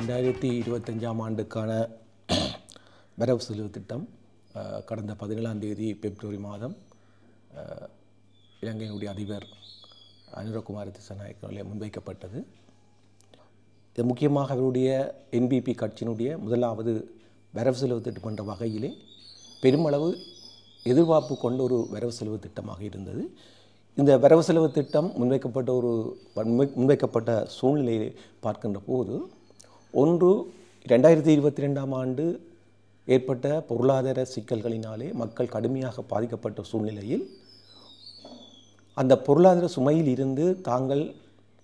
2025ஆம் ஆண்டுக்கான வரவு செலவு திட்டம் கடந்த 17ஆம் தேதி பிப்ரவரி மாதம் இலங்கையினுடைய அதிபர் அனுரகுமார திசாநாயக்கவால் முன்வைக்கப்பட்டது. இது முக்கியமாக அவருடைய என்பிபி கட்சியினுடைய முதலாவது வரவு செலவு திட்டம் என்ற வகையிலே பெருமளவு எதிர்பார்ப்பு கொண்ட ஒரு வரவு செலவு திட்டமாக இருந்தது. இந்த வரவு செலவு திட்டம் முன்வைக்கப்பட்ட சூழ்நிலையை பார்க்கின்ற போது, ஒன்று 2022ஆம் ஆண்டு ஏற்பட்ட பொருளாதார சிக்கல்களினாலே மக்கள் கடுமையாக பாதிக்கப்பட்ட சூழ்நிலையில் அந்த பொருளாதார சுமையில் இருந்து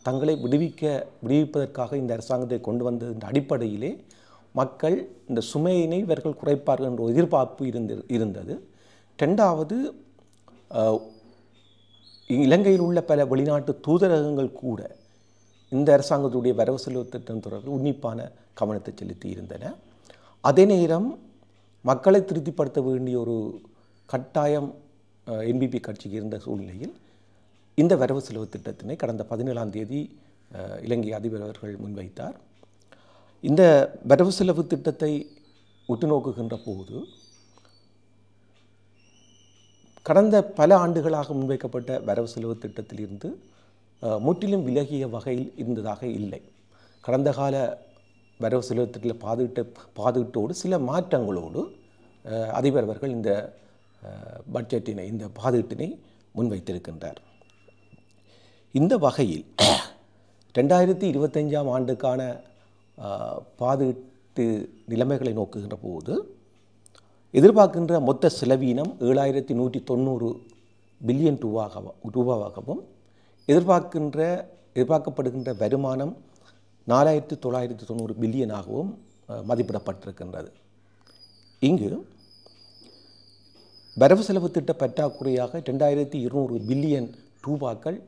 தங்களை விடுவிப்பதற்காக இந்த அரசாங்கத்தை கொண்டு வந்த அடிப்படையிலே மக்கள் இந்த சுமையினை இவர்கள் குறைப்பார்கள் என்ற எதிர்பார்ப்பு இருந்தது. ரெண்டாவது, இலங்கையில் உள்ள பல வெளிநாட்டு தூதரகங்கள் கூட இந்த அரசாங்கத்துடைய வரவு செலவு திட்டம் தொடர்பில் உன்னிப்பான கவனத்தை செலுத்தி இருந்தன. அதே நேரம் மக்களை திருப்திப்படுத்த வேண்டிய ஒரு கட்டாயம் என்பிபி கட்சிக்கு இருந்த சூழ்நிலையில் இந்த வரவு செலவு திட்டத்தினை கடந்த 17ஆம் தேதி இலங்கை அதிபர் அவர்கள் முன்வைத்தார். இந்த வரவு செலவு திட்டத்தை உற்று நோக்குகின்ற போது, கடந்த பல ஆண்டுகளாக முன்வைக்கப்பட்ட வரவு செலவு திட்டத்திலிருந்து முற்றிலும் விலகிய வகையில் இருந்ததாக இல்லை. கடந்த கால வரவு செலவு திட்டத்தில் பாதுகாட்டோடு சில மாற்றங்களோடு அதிபர் அவர்கள் இந்த பட்ஜெட்டினை, இந்த பாதுகாட்டினை முன்வைத்திருக்கின்றார். இந்த வகையில் 2025ஆம் ஆண்டுக்கான பாதுகாட்டு நிலைமைகளை நோக்குகின்ற போது எதிர்பார்க்கின்ற மொத்த செலவீனம் 7190 பில்லியன் ரூபாவாகவும் எதிர்பார்க்கப்படுகின்ற வருமானம் 4990 பில்லியனாகவும் மதிப்பிடப்பட்டிருக்கின்றது. இங்கு வரவு செலவு திட்ட பற்றாக்குறையாக 2200 பில்லியன் ரூபாக்கள்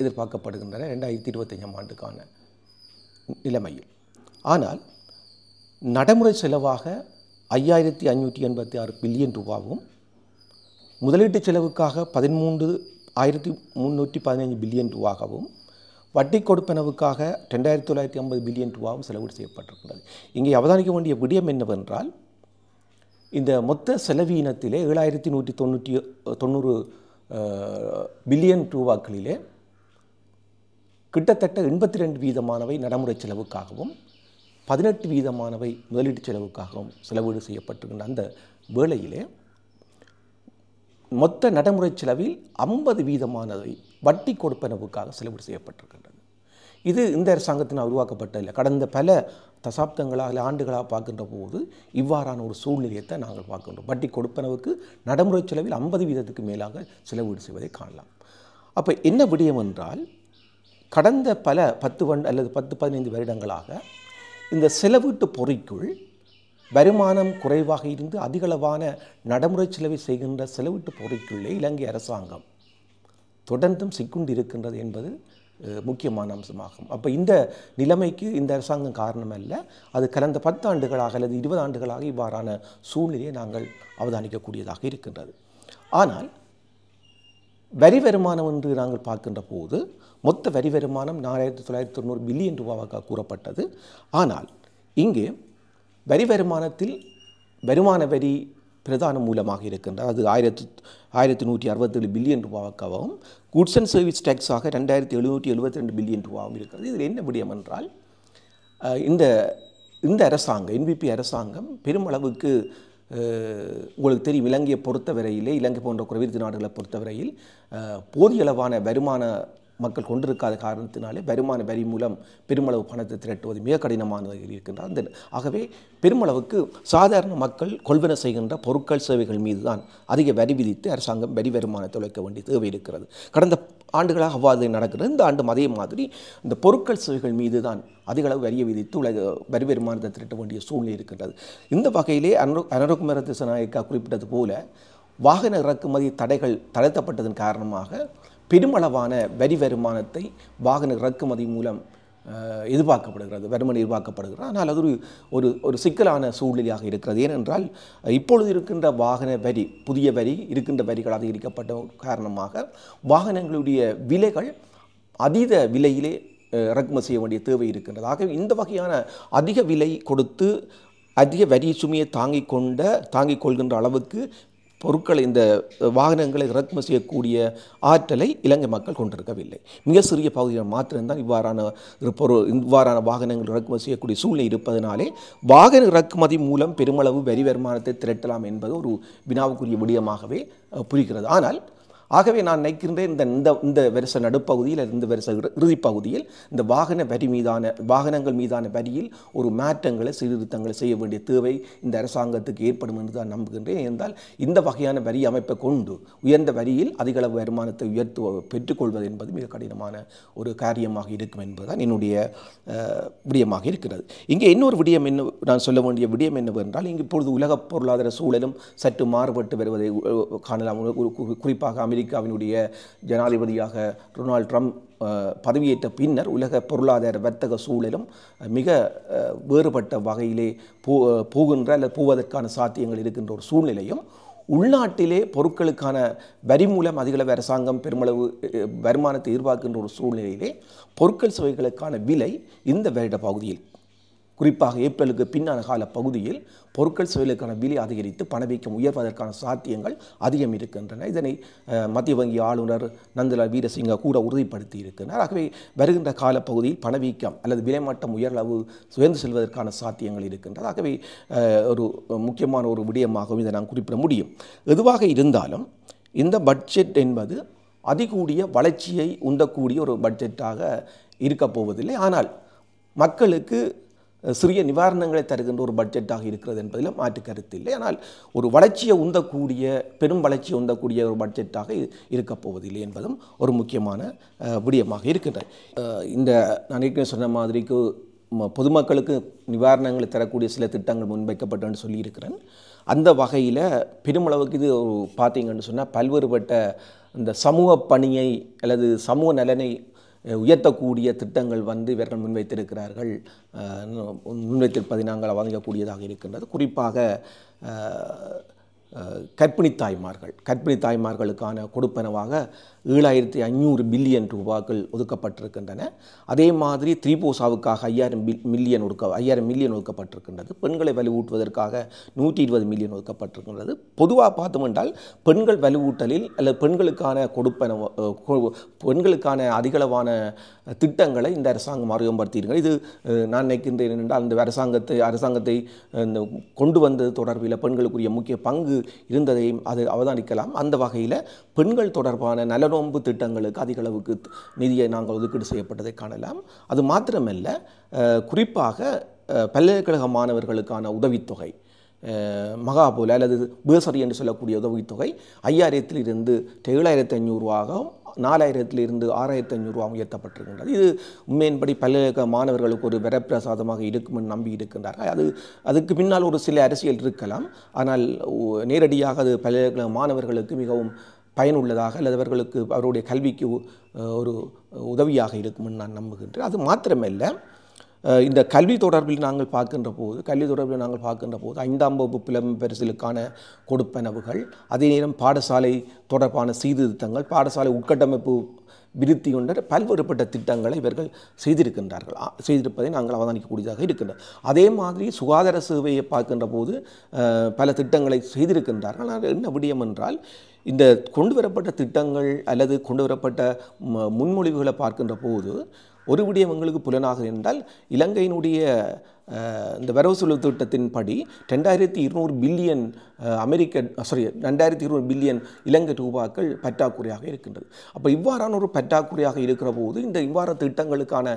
எதிர்பார்க்கப்படுகின்றன 2025ஆம் ஆண்டுக்கான நிலைமையில். ஆனால் நடைமுறை செலவாக 5586 பில்லியன் ரூபாவும், முதலீட்டு செலவுக்காக 13315 பில்லியன் ரூபாகவும், வட்டி கொடுப்பனவுக்காக 2950 பில்லியன் ரூபாவும் செலவீடு செய்யப்பட்டிருக்கிறது. இங்கே அவதானிக்க வேண்டிய விடயம் என்னவென்றால், இந்த மொத்த செலவீனத்திலே 7190 பில்லியன் ரூபாக்களிலே கிட்டத்தட்ட 82% நடைமுறை செலவுக்காகவும் 18% முதலீட்டு செலவுக்காகவும் செலவீடு செய்யப்பட்டிருக்கின்ற அந்த வேளையிலே மொத்த நடைமுறை செலவில் 50% வட்டி கொடுப்பனவுக்காக செலவீடு செய்யப்பட்டிருக்கின்றது. இது இந்த அரசாங்கத்தினால் உருவாக்கப்பட்டதில்லை. கடந்த பல தசாப்தங்களாக ஆண்டுகளாக பார்க்கின்ற போது இவ்வாறான ஒரு சூழ்நிலையத்தை நாங்கள் பார்க்கின்றோம். வட்டி கொடுப்பனவுக்கு நடைமுறை செலவில் 50% மேலாக செலவீடு செய்வதை காணலாம். அப்போ என்ன விடயம் என்றால், கடந்த பல 10 அல்லது 10-15 வருடங்களாக இந்த செலவீட்டு பொறிக்குள் வருமானம் குறைவாக இருந்து அதிகளவான நடைமுறை செலவை செய்கின்ற செலவீட்டு பொறிக்குள்ளே இலங்கை அரசாங்கம் தொடர்ந்தும் சிக்குண்டு இருக்கின்றது என்பது முக்கியமான அம்சமாகும். அப்போ இந்த நிலைமைக்கு இந்த அரசாங்கம் காரணம் அல்ல, அது கடந்த 10 ஆண்டுகளாக அல்லது 20 ஆண்டுகளாக இவ்வாறான சூழ்நிலையை நாங்கள் அவதானிக்கக்கூடியதாக இருக்கின்றது. ஆனால் வரி வருமானம் என்று நாங்கள் பார்க்கின்ற போது மொத்த வரி வருமானம் 4990 பில்லியன் ரூபாவாக கூறப்பட்டது. ஆனால் இங்கே வரி வருமானத்தில் வருமான வரி பிரதான மூலமாக இருக்கின்றது. அது 1167 பில்லியன் ரூபாவாகவும், குட்ஸ் அண்ட் சர்வீஸ் டேக்ஸாக 2772 பில்லியன் ரூபாவும் இருக்கிறது. இதில் என்ன விடயம் என்றால், இந்த அரசாங்கம், என்பிபி அரசாங்கம் பெருமளவுக்கு உங்களுக்கு தெரியும், இலங்கையை பொறுத்தவரையிலே, இலங்கை போன்ற குறைவிற்கு நாடுகளை பொறுத்தவரையில் போதிய அளவான வருமான மக்கள் கொண்டிருக்காத காரணத்தினாலே வருமான வரி மூலம் பெருமளவு பணத்தை திரட்டுவது மிக கடினமானதாக இருக்கின்றது. ஆகவே பெருமளவுக்கு சாதாரண மக்கள் கொள்வன செய்கின்ற பொருட்கள் சேவைகள் மீது தான் அதிக வரி விதித்து அரசாங்கம் வரி வருமானத்தை உழைக்க வேண்டிய தேவை இருக்கிறது. கடந்த ஆண்டுகளாக அவ்வாறு நடக்கிறது. இந்த ஆண்டும் அதே மாதிரி இந்த பொருட்கள் சேவைகள் மீது தான் அதிக அளவு வரியை விதித்து வரி வருமானத்தை திரட்ட வேண்டிய சூழ்நிலை இருக்கின்றது. இந்த வகையிலே அனுரகுமார திசாநாயக்கா குறிப்பிட்டது போல வாகன இறக்குமதி தளர்த்தப்பட்டதன் காரணமாக பெருமளவான வரி வருமானத்தை வாகன இறக்குமதி மூலம் எதிர்பார்க்கப்படுகிறது. ஆனால் அது ஒரு சிக்கலான சூழ்நிலையாக இருக்கிறது. ஏனென்றால் இப்பொழுது இருக்கின்ற வாகன வரி, புதிய வரி, இருக்கின்ற வரிகள் அதிகரிக்கப்பட்ட காரணமாக வாகனங்களுடைய விலைகள் அதீத விலையிலே இறக்குமதி செய்ய வேண்டிய தேவை இருக்கின்றது. ஆகவே இந்த வகையான அதிக விலை கொடுத்து அதிக வரி சுமையை தாங்கிக் கொள்கின்ற அளவுக்கு பொருட்களை இந்த வாகனங்களை இறக்குமதி செய்யக்கூடிய ஆற்றலை இலங்கை மக்கள் கொண்டிருக்கவில்லை. மிக சிறிய பகுதியில் மாத்திரம்தான் இவ்வாறான வாகனங்கள் இறக்குமதி செய்யக்கூடிய சூழ்நிலை இருப்பதனாலே வாகன இறக்குமதி மூலம் பெருமளவு வரி வருமானத்தை திரட்டலாம் என்பது ஒரு வினாவுக்குரிய விடயமாகவே புரிகிறது. ஆனால் ஆகவே நான் நினைக்கின்றேன் இந்த வருஷ நடுப்பகுதியில் இந்த வருஷ இறுதிப் பகுதியில் இந்த வாகனங்கள் மீதான வரியில் ஒரு மாற்றங்களை சீர்திருத்தங்களை செய்ய வேண்டிய தேவை இந்த அரசாங்கத்துக்கு ஏற்படும் என்று தான் நம்புகின்றேன். என்றால் இந்த வகையான வரி அமைப்பை கொண்டு உயர்ந்த வரியில் அதிகளவு வருமானத்தை பெற்றுக்கொள்வது என்பது மிக கடினமான ஒரு காரியமாக இருக்கும் என்பதுதான் என்னுடைய விடயமாக இருக்கிறது. இங்கே இன்னொரு விடயம் நான் சொல்ல வேண்டிய விடயம் என்னவென்றால், இங்கு இப்பொழுது உலக பொருளாதார சூழலும் சற்று மாறுபட்டு வருவதை காணலாம். குறிப்பாக அமெரிக்காவினுடைய ஜனாதிபதியாக டொனால்ட் ட்ரம்ப் பதவியேற்ற பின்னர் உலக பொருளாதார வர்த்தக சூழலும் மிக வேறுபட்ட வகையிலே போவதற்கான சாத்தியங்கள் இருக்கின்ற ஒரு சூழ்நிலையும், உள்நாட்டிலே பொருட்களுக்கான வரி மூலம் அதிகளவு அரசாங்கம் பெருமளவு வருமானத்தை எதிர்பார்க்கின்ற ஒரு சூழ்நிலையிலே பொருட்கள் சேவைகளுக்கான விலை இந்த வருட பகுதியில், குறிப்பாக ஏப்ரலுக்கு பின்னான கால பகுதியில் பொருட்கள் சேவைகளுக்கான விலை அதிகரித்து பணவீக்கம் உயர்வதற்கான சாத்தியங்கள் அதிகம் இருக்கின்றன. இதனை மத்திய வங்கி ஆளுநர் நந்தலால் வீரசிங்க கூட உறுதிப்படுத்தி இருக்கிறார். ஆகவே வருகின்ற காலப்பகுதியில் பணவீக்கம் அல்லது விலைமட்டம் உயர்வு உயர்ந்து செல்வதற்கான சாத்தியங்கள் இருக்கின்றது. ஆகவே ஒரு முக்கியமான ஒரு விடயமாகவும் இதை நான் குறிப்பிட முடியும். எதுவாக இருந்தாலும் இந்த பட்ஜெட் என்பது அதிகூடிய வளர்ச்சியை உந்தக்கூடிய ஒரு பட்ஜெட்டாக இருக்கப் போவதில்லை. ஆனால் மக்களுக்கு சிறிய நிவாரணங்களை தருகின்ற ஒரு பட்ஜெட்டாக இருக்கிறது என்பதில் மாற்று கருத்து இல்லை. ஆனால் ஒரு வளர்ச்சியை பெரும் வளர்ச்சியை உந்தக்கூடிய ஒரு பட்ஜெட்டாக இருக்கப் போவதில்லை என்பதும் ஒரு முக்கியமான விடயமாக இருக்கின்றது. இந்த நான் ஏற்கனவே சொன்ன மாதிரிக்கு பொதுமக்களுக்கு நிவாரணங்களை தரக்கூடிய சில திட்டங்கள் முன்வைக்கப்பட்டன்னு சொல்லியிருக்கிறேன். அந்த வகையில் பெருமளவுக்கு இது பார்த்தீங்கன்னு சொன்னால் பல்வேறுபட்ட இந்த சமூக பணியை அல்லது சமூக நலனை உயர்த்தக்கூடிய திட்டங்கள் இவர்கள் முன்வைத்திருப்பதை நாங்கள் வழங்கக்கூடியதாக இருக்கின்றது. குறிப்பாக கர்ப்பிணி தாய்மார்களுக்கான கொடுப்பனவாக 7500 பில்லியன் ரூபாய்கள் ஒதுக்கப்பட்டிருக்கின்றன. அதே மாதிரி த்ரீபோசாவுக்காக 5000 மில்லியன் ஒதுக்கப்பட்டிருக்கின்றது. பெண்களை வலுவூட்டுவதற்காக 120 மில்லியன் ஒதுக்கப்பட்டிருக்கின்றது. பொதுவாக பார்த்தோம் என்றால் பெண்கள் வலுவூட்டலில் அல்லது பெண்களுக்கான அதிகளவான திட்டங்களை இந்த அரசாங்கம் அறிமுகப்படுத்தியிருக்கிறது. இது நான் நினைக்கின்றேன் என்றால் இந்த அரசாங்கத்தை கொண்டு வந்தது தொடர்பில் பெண்களுக்குரிய முக்கிய பங்கு இருந்ததையும் அது அவதானிக்கலாம். அந்த வகையில் பெண்கள் தொடர்பான நலனோம்பு திட்டங்களுக்கு அதிக அளவுக்கு நிதியை நாங்கள் ஒதுக்கீடு செய்யப்பட்டதை காணலாம். அது மாத்திரமல்ல, குறிப்பாக பல்கலைக்கழக மாணவர்களுக்கான உதவித்தொகை மகாபோல அல்லது பேசரி என்று சொல்லக்கூடிய உதவித்தொகை 5000 7,500 ரூபாகவும் 4000 6,500 ரூபா உயர்த்தப்பட்டிருக்கின்றது. இது உண்மையின்படி பல்கலைக்கழக மாணவர்களுக்கு ஒரு வரப்பிரசாதமாக இருக்கும் என்று நம்பி இருக்கின்றார்கள். அதுக்கு பின்னால் ஒரு சில அரசியல் இருக்கலாம். ஆனால் நேரடியாக அது பல்கலைக்கழக மாணவர்களுக்கு மிகவும் பயனுள்ளதாக அல்லது அவருடைய கல்விக்கு ஒரு உதவியாக இருக்கும் என்று நான் நம்புகின்றேன். அது மாத்திரமல்ல, இந்த கல்வி தொடர்பில் நாங்கள் பார்க்கின்ற போது 5ஆம் வகுப்பு புலமை பரிசிலுக்கான கொடுப்பனவுகள், அதே நேரம் பாடசாலை தொடர்பான சீர்திருத்தங்கள், பாடசாலை உட்கட்டமைப்பு விருத்தி கொண்ட பல்வேறுபட்ட திட்டங்களை இவர்கள் செய்திருப்பதை நாங்கள் அவதானிக்கக்கூடியதாக இருக்கின்றோம். அதே மாதிரி சுகாதார சேவையை பார்க்கின்ற போது பல திட்டங்களை செய்திருக்கின்றார்கள். ஆனால் என்ன விடயம் என்றால், இந்த கொண்டு வரப்பட்ட திட்டங்கள் அல்லது கொண்டு வரப்பட்ட முன்மொழிவுகளை பார்க்கின்ற போது ஒரு விடயம் எங்களுக்கு புலனாக என்றால், இலங்கையினுடைய இந்த வரவு செலவு திட்டத்தின்படி 2200 பில்லியன் 2200 பில்லியன் இலங்கை ரூபாய்கள் பற்றாக்குறையாக இருக்கின்றது. அப்போ இவ்வாறான ஒரு பற்றாக்குறையாக இருக்கிற போது இவ்வாறு திட்டங்களுக்கான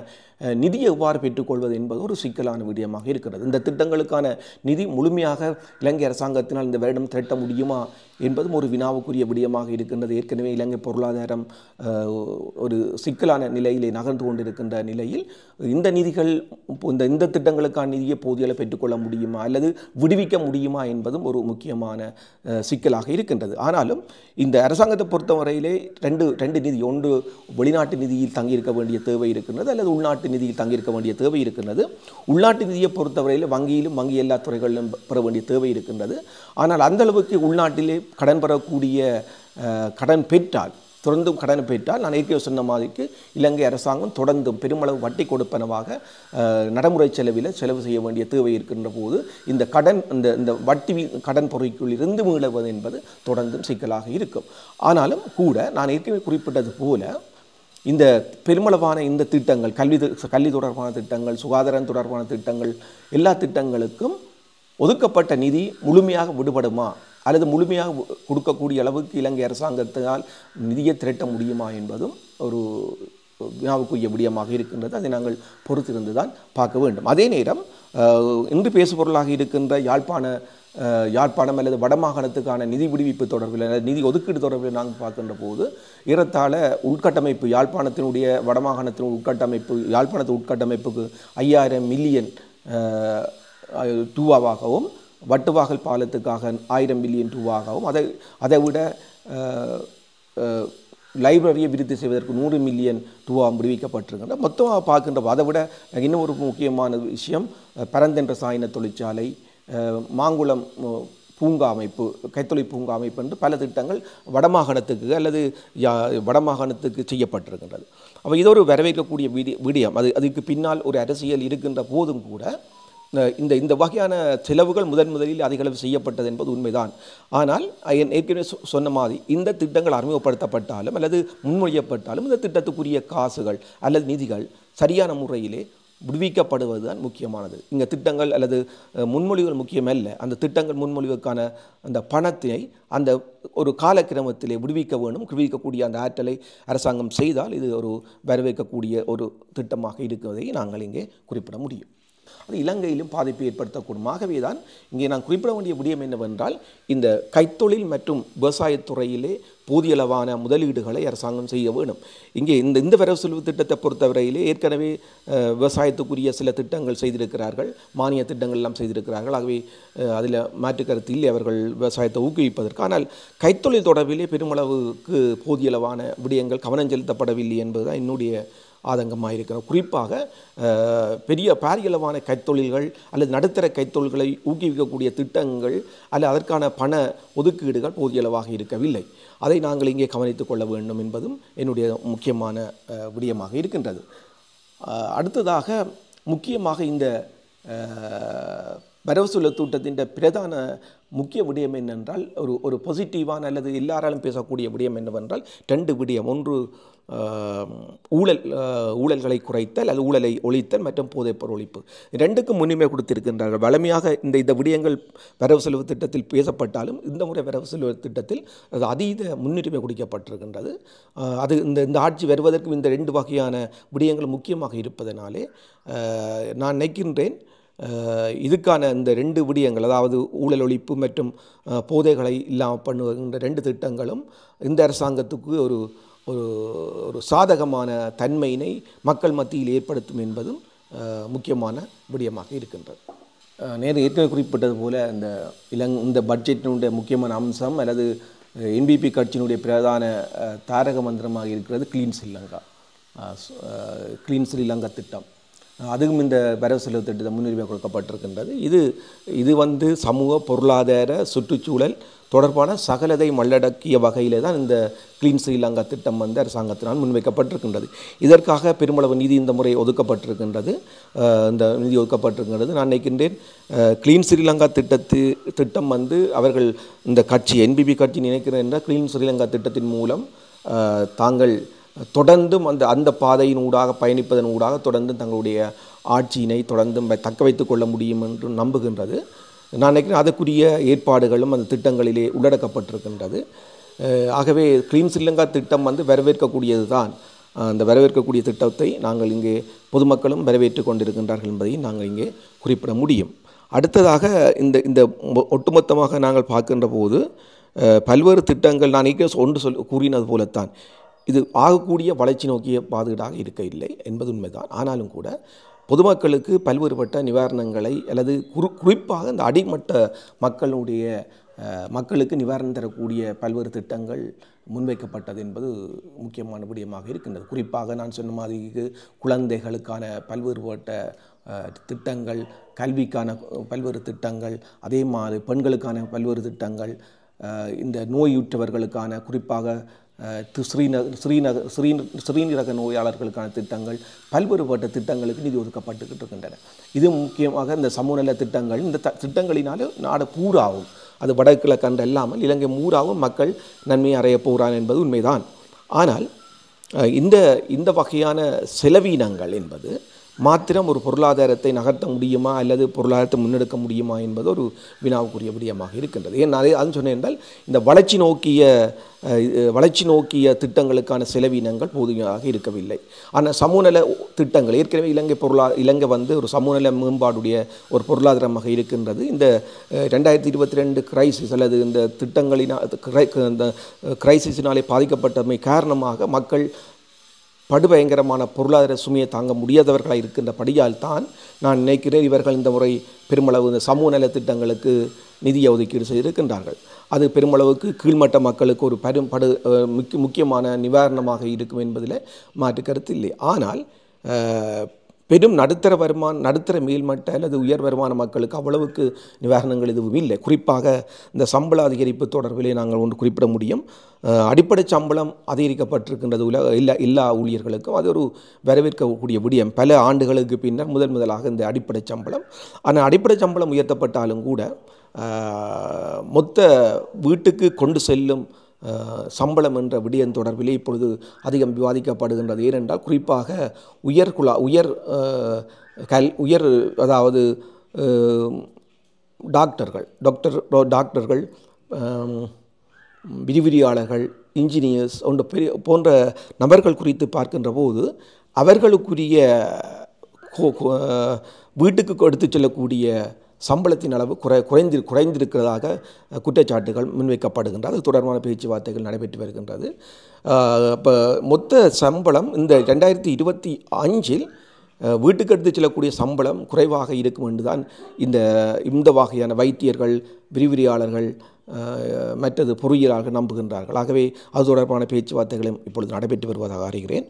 நிதியை எவ்வாறு பெற்றுக்கொள்வது என்பது ஒரு சிக்கலான விடயமாக இருக்கிறது. இந்த திட்டங்களுக்கான நிதி முழுமையாக இலங்கை அரசாங்கத்தினால் இந்த வருடம் திரட்ட முடியுமா என்பதும் ஒரு வினாவுக்குரிய விடயமாக இருக்கின்றது. ஏற்கனவே இலங்கை பொருளாதாரம் ஒரு சிக்கலான நிலையிலே நகர்ந்து கொண்டிருக்கின்ற நிலையில் இந்த நிதிகள் இந்த திட்டங்களுக்கான நிதியை போதிய பெற்றுக்கொள்ள முடியுமா அல்லது விடுவிக்க முடியுமா என்பதும் ஒரு முக்கியமான சிக்கலாக இருக்கின்றது. ஆனாலும் இந்த அரசாங்கத்தை பொறுத்தவரையிலே ரெண்டு நிதி, ஒன்று வெளிநாட்டு நிதியில் தங்கியிருக்க வேண்டிய தேவை இருக்கின்றது அல்லது உள்நாட்டு நிதியில் தங்கியிருக்க வேண்டிய தேவை இருக்கின்றது. உள்நாட்டு நிதியை பொறுத்தவரையில் வங்கியிலும் வங்கி எல்லா துறைகளிலும் பெற வேண்டிய தேவை இருக்கின்றது. ஆனால் அந்த அளவுக்கு உள்நாட்டிலே கடன் பெறக்கூடிய கடன் பெற்றால் தொடர்ந்தும் கடன் பெற்றால் நான் ஏற்கனவே சொன்ன மாதிரிக்கு இலங்கை அரசாங்கம் தொடர்ந்தும் பெருமளவு வட்டி கொடுப்பனவாக நடைமுறை செலவு செய்ய வேண்டிய தேவை இருக்கின்ற போது இந்த கடன் இந்த வட்டி கடன் பொறிக்குள் இருந்து மீளவது என்பது தொடர்ந்தும் சிக்கலாக இருக்கும். ஆனாலும் கூட நான் ஏற்கனவே குறிப்பிட்டது போல இந்த பெருமளவான இந்த திட்டங்கள் கல்வி தொடர்பான திட்டங்கள், சுகாதாரம் தொடர்பான திட்டங்கள், எல்லா திட்டங்களுக்கும் ஒதுக்கப்பட்ட நிதி முழுமையாக விடுபடுமா அல்லது முழுமையாக கொடுக்கக்கூடிய அளவுக்கு இலங்கை அரசாங்கத்தால் நிதியை திரட்ட முடியுமா என்பதும் ஒரு வினாவுக்குரிய விடயமாக இருக்கின்றது. அதை நாங்கள் பொறுத்திருந்து தான் பார்க்க வேண்டும். அதே நேரம் இன்று பேசுபொருளாக இருக்கின்ற யாழ்ப்பாணம் அல்லது வடமாகாணத்துக்கான நிதி விடுவிப்பு தொடர்பில் நிதி ஒதுக்கீடு தொடர்பில் நாங்கள் பார்க்கின்ற போது ஏறத்தாழ உள்கட்டமைப்பு யாழ்ப்பாணத்தினுடைய வடமாகாணத்தின் யாழ்ப்பாணத்து உட்கட்டமைப்புக்கு 5000 மில்லியன் ரூபாவாகவும் வட்டுவாகல் பாலத்துக்காக 1000 மில்லியன் ரூபாவாகவும் அதை விட லைப்ரரியை விருத்தி செய்வதற்கு 100 மில்லியன் ரூபா விடுவிக்கப்பட்டிருக்கின்ற மொத்தமாக பார்க்கின்ற அதை விட இன்னும் ஒரு முக்கியமான விஷயம் பரந்தென்ற சாயின தொழிற்சாலை, மாங்குளம் பூங்கா அமைப்பு, கைத்தொழில் பூங்கா அமைப்பு என்று பல திட்டங்கள் வடமாகாணத்துக்கு செய்யப்பட்டிருக்கின்றது. அப்போ இது ஒரு வரவேற்கக்கூடிய விடயம். அதுக்கு பின்னால் ஒரு அரசியல் இருக்கின்ற போதும் கூட இந்த வகையான செலவுகள் முதலில் அதிகளவு செய்யப்பட்டது என்பது உண்மைதான். ஆனால் ஏற்கனவே சொன்ன மாதிரி இந்த திட்டங்கள் அறிமுகப்படுத்தப்பட்டாலும் அல்லது முன்மொழியப்பட்டாலும் இந்த திட்டத்துக்குரிய காசுகள் அல்லது நிதிகள் சரியான முறையிலே விடுவிக்கப்படுவது தான் முக்கியமானது. இங்கே திட்டங்கள் அல்லது முன்மொழிவுகள் முக்கியமல்ல, அந்த திட்டங்கள் முன்மொழிவுக்கான அந்த பணத்தினை அந்த ஒரு காலக்கிரமத்திலே விடுவிக்கக்கூடிய அந்த ஆற்றலை அரசாங்கம் செய்தால் இது ஒரு வரவேற்கக்கூடிய ஒரு திட்டமாக இருக்கிறதை நாங்கள் இங்கே குறிப்பிட முடியும். அது இலங்கையிலும் பாதிப்பை ஏற்படுத்தக்கூடும். ஆகவே தான் இங்கே நான் குறிப்பிட வேண்டிய விடயம் என்னவென்றால் இந்த கைத்தொழில் மற்றும் விவசாயத்துறையிலே போதியளவான முதலீடுகளை அரசாங்கம் செய்ய வேண்டும். இங்கே இந்த வரவு செலவு திட்டத்தை பொறுத்தவரையிலே ஏற்கனவே விவசாயத்துக்குரிய சில திட்டங்கள் செய்திருக்கிறார்கள், மானிய திட்டங்கள் எல்லாம் செய்திருக்கிறார்கள். ஆகவே அதில் மாற்றுக்கருத்து இல்லை அவர்கள் விவசாயத்தை ஊக்குவிப்பதற்கு. ஆனால் கைத்தொழில் தொடர்பிலே பெருமளவுக்கு போதியளவான விடயங்கள் கவனம் செலுத்தப்படவில்லை என்பதுதான் என்னுடைய ஆதங்கமாக இருக்கிறோம். குறிப்பாக பாரியளவான கைத்தொழில்கள் அல்லது நடுத்தர கைத்தொழில்களை ஊக்குவிக்கக்கூடிய திட்டங்கள் அல்லது அதற்கான பண ஒதுக்கீடுகள் போதியளவாக இருக்கவில்லை. அதை நாங்கள் இங்கே கவனித்துக் கொள்ள வேண்டும் என்பதும் என்னுடைய முக்கியமான விடயமாக இருக்கின்றது. அடுத்ததாக முக்கியமாக இந்த வரவு செலவு திட்டத்தின் பிரதான முக்கிய விடயம் என்னென்றால் ஒரு பாசிட்டிவான அல்லது எல்லாராலும் பேசக்கூடிய விடயம் என்னவென்றால் 2 விடயம். ஒன்று ஊழல்களை குறைத்தல் அல்லது ஊழலை ஒழித்தல் மற்றும் போதைப்பொருள் ஒழிப்பு. 2க்கும் முன்னுரிமை கொடுத்திருக்கின்றார்கள். வழமையாக இந்த விடயங்கள் வரவு செலவு திட்டத்தில் பேசப்பட்டாலும் இந்த முறை வரவு செலவு திட்டத்தில் அது அதீத முன்னுரிமை கொடுக்கப்பட்டிருக்கின்றது. அது இந்த ஆட்சி வருவதற்கு இந்த 2 வகையான விடயங்கள் முக்கியமாக இருப்பதனாலே நான் நினைக்கின்றேன் இதுக்கான இந்த 2 விடயங்கள், அதாவது ஊழல் ஒழிப்பு மற்றும் போதைகளை இல்லாமல் பண்ணுகின்ற 2 திட்டங்களும் இந்த அரசாங்கத்துக்கு ஒரு சாதகமான தன்மையினை மக்கள் மத்தியில் ஏற்படுத்தும் என்பதும் முக்கியமான விடயமாக இருக்கின்றது. ஏற்கனவே குறிப்பிட்டது போல இந்த பட்ஜெட்டினுடைய முக்கியமான அம்சம் அல்லது என்பிபி கட்சியினுடைய பிரதான தாரக மந்திரமாக இருக்கிறது கிளீன் ஸ்ரீலங்கா திட்டம். அதுவும் இந்த வரவு செலவு திட்டத்தை முன்னுரிமை கொடுக்கப்பட்டிருக்கின்றது. இது சமூக பொருளாதார சுற்றுச்சூழல் தொடர்பான சகலதை உள்ளடக்கிய வகையில் தான் இந்த கிளீன் ஸ்ரீலங்கா திட்டம் அரசாங்கத்தினால் முன்வைக்கப்பட்டிருக்கின்றது. இதற்காக பெருமளவு நிதி இந்த முறை ஒதுக்கப்பட்டிருக்கின்றது. நான் நினைக்கின்றேன் கிளீன் ஸ்ரீலங்கா திட்டம் அவர்கள் இந்த கட்சி என்பிபி கட்சி நினைக்கிறேன் என்ற கிளீன் ஸ்ரீலங்கா திட்டத்தின் மூலம் தாங்கள் தொடர்ந்தும் அந்த பாதையின் ஊடாக பயணிப்பதன் ஊடாக தொடர்ந்து தங்களுடைய ஆட்சியினை தொடர்ந்தும் தக்க வைத்துக் கொள்ள முடியும் என்று நம்புகின்றது. நான் நினைக்கிறேன் அதற்குரிய ஏற்பாடுகளும் அந்த திட்டங்களிலே உள்ளடக்கப்பட்டிருக்கின்றது. ஆகவே கிளீன் ஸ்ரீலங்கா திட்டம் வரவேற்கக்கூடியது தான். அந்த வரவேற்கக்கூடிய திட்டத்தை நாங்கள் இங்கே பொதுமக்களும் வரவேற்று கொண்டிருக்கின்றார்கள் என்பதை நாங்கள் இங்கே குறிப்பிட முடியும். அடுத்ததாக இந்த ஒட்டுமொத்தமாக நாங்கள் பார்க்கின்ற போது பல்வேறு திட்டங்கள் நான் கூறினது போலத்தான் இது ஆகக்கூடிய வளர்ச்சி நோக்கிய பாதுகாடாக இருக்க இல்லை என்பது உண்மைதான். ஆனாலும் கூட பொதுமக்களுக்கு பல்வேறுபட்ட நிவாரணங்களை அல்லது குறிப்பாக இந்த அடிமட்ட மக்களுக்கு நிவாரணம் தரக்கூடிய பல்வேறு திட்டங்கள் முன்வைக்கப்பட்டது என்பது முக்கியமான விடயமாக இருக்கின்றது. குறிப்பாக நான் சொன்ன மாதிரி குழந்தைகளுக்கான பல்வேறுபட்ட திட்டங்கள், கல்விக்கான பல்வேறு திட்டங்கள், அதே மாதிரி பெண்களுக்கான பல்வேறு திட்டங்கள், இந்த நோயுற்றவர்களுக்கான குறிப்பாக சிறுநீரக நோயாளர்களுக்கான திட்டங்கள், பல்வேறுபட்ட திட்டங்களுக்கு நிதி ஒதுக்கப்பட்டுக்கிட்டு இருக்கின்றன. இது முக்கியமாக இந்த சமூக நல திட்டங்கள், இந்த திட்டங்களினால நாடு பூராவும், அது வடகிழக்கன்று இல்லாமல் இலங்கை மூராவும் மக்கள் நன்மை அடைய போகிறான் என்பது உண்மைதான். ஆனால் இந்த வகையான செலவீனங்கள் என்பது மாத்திரம் ஒரு பொருளாதாரத்தை நகர்த்த முடியுமா அல்லது பொருளாதாரத்தை முன்னெடுக்க முடியுமா என்பது ஒரு வினாவுக்குரிய விடயமாக இருக்கின்றது. ஏன் அது சொன்னேன் என்றால், இந்த வளர்ச்சி நோக்கிய திட்டங்களுக்கான செலவீனங்கள் போதுமாக இருக்கவில்லை. ஆனால் சமூகநல திட்டங்கள் ஏற்கனவே இலங்கை ஒரு சமூகநல மேம்பாடுடைய ஒரு பொருளாதாரமாக இருக்கின்றது. இந்த 2022 கிரைசிஸ் அல்லது இந்த இந்த கிரைசிஸினாலே பாதிக்கப்பட்டமை காரணமாக மக்கள் படுபயங்கரமான பொருளாதார சுமையை தாங்க முடியாதவர்களாக இருக்கின்றபடியால் தான் நான் நினைக்கிறேன் இவர்கள் இந்த முறை பெருமளவு இந்த சமூக நல திட்டங்களுக்கு நிதியை ஒதுக்கீடு செய்திருக்கின்றார்கள். அது பெருமளவுக்கு கீழ்மட்ட மக்களுக்கு ஒரு முக்கியமான நிவாரணமாக இருக்கும் என்பதில் மாற்று கருத்து இல்லை. ஆனால் பெரும் நடுத்தர மேல்மட்ட அல்லது உயர் வருமான மக்களுக்கு அவ்வளவுக்கு நிவாரணங்கள் எதுவும் இல்லை. குறிப்பாக இந்த சம்பள அதிகரிப்பு தொடர்பிலே நாங்கள் ஒன்று குறிப்பிட முடியும். அடிப்படை சம்பளம் அதிகரிக்கப்பட்டிருக்கின்றது எல்லா ஊழியர்களுக்கும். அது ஒரு வரவேற்கக்கூடிய விடயம். பல ஆண்டுகளுக்கு பின்னர் முதலாக இந்த அடிப்படை சம்பளம். ஆனால் அடிப்படை சம்பளம் உயர்த்தப்பட்டாலும் கூட மொத்த வீட்டுக்கு கொண்டு செல்லும் சம்பளம் என்ற விடயம் தொடர்பிலே இப்பொழுது அதிகம் விவாதிக்கப்படுகின்றது. ஏனென்றால் குறிப்பாக உயர் அதாவது டாக்டர்கள், விரிவிரியாளர்கள், இன்ஜினியர்ஸ் போன்ற நபர்கள் குறித்து பார்க்கின்ற போது அவர்களுக்குரிய வீட்டுக்கு எடுத்து செல்லக்கூடிய சம்பளத்தின் அளவு குறைந்திருக்கிறதாக குற்றச்சாட்டுகள் முன்வைக்கப்படுகின்றது. அது தொடர்பான பேச்சுவார்த்தைகள் நடைபெற்று வருகின்றது. இப்போ மொத்த சம்பளம் இந்த 2025 வீட்டுக்கு எடுத்து செல்லக்கூடிய சம்பளம் குறைவாக இருக்கும் என்றுதான் இந்த வகையான வைத்தியர்கள், விரிவிரியாளர்கள், மற்றது பொறியியலாளர்கள் நம்புகின்றார்கள். ஆகவே அது தொடர்பான பேச்சுவார்த்தைகளும் இப்பொழுது நடைபெற்று வருவதாக அறிகிறேன்.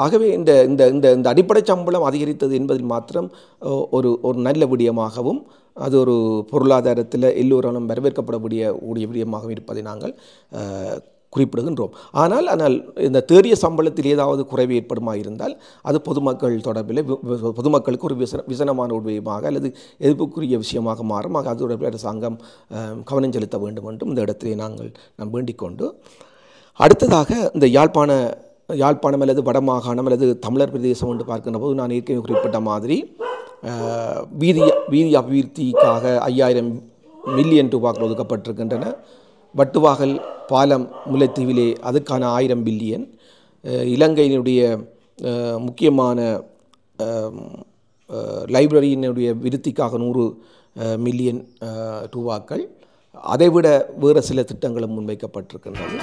ஆகவே இந்த அடிப்படை சம்பளம் அதிகரித்தது என்பதில் மாத்திரம் ஒரு நல்ல விடயமாகவும் அது ஒரு பொருளாதாரத்தில் எல்லோராலும் வரவேற்கப்படக்கூடிய விடயமாகவும் இருப்பதை நாங்கள் குறிப்பிடுகின்றோம். ஆனால் இந்த தேறிய சம்பளத்தில் ஏதாவது குறைவு ஏற்படுமா இருந்தால் அது பொதுமக்களுக்கு ஒரு விசனமான விடயமாக அல்லது எதிர்ப்புக்குரிய விஷயமாக மாறும். அது தொடர்பில் அரசாங்கம் கவனம் செலுத்த வேண்டும் என்றும் இந்த இடத்திலே நான் வேண்டிக் கொண்டு, அடுத்ததாக இந்த யாழ்ப்பாணம் அல்லது வடமாகாணம் அல்லது தமிழர் பிரதேசம் என்று பார்க்கின்ற போது நான் ஏற்கனவே குறிப்பிட்ட மாதிரி வீதி அபிவிருத்திக்காக 5000 மில்லியன் ரூபாய்கள் ஒதுக்கப்பட்டிருக்கின்றன. வட்டுவாகல் பாலம் முல்லைத்தீவிலே அதுக்கான 1000 பில்லியன், இலங்கையினுடைய முக்கியமான லைப்ரரியினுடைய விருத்திக்காக 100 மில்லியன் ரூபாய்கள், அதைவிட வேறு சில திட்டங்களும் முன்வைக்கப்பட்டிருக்கின்றது.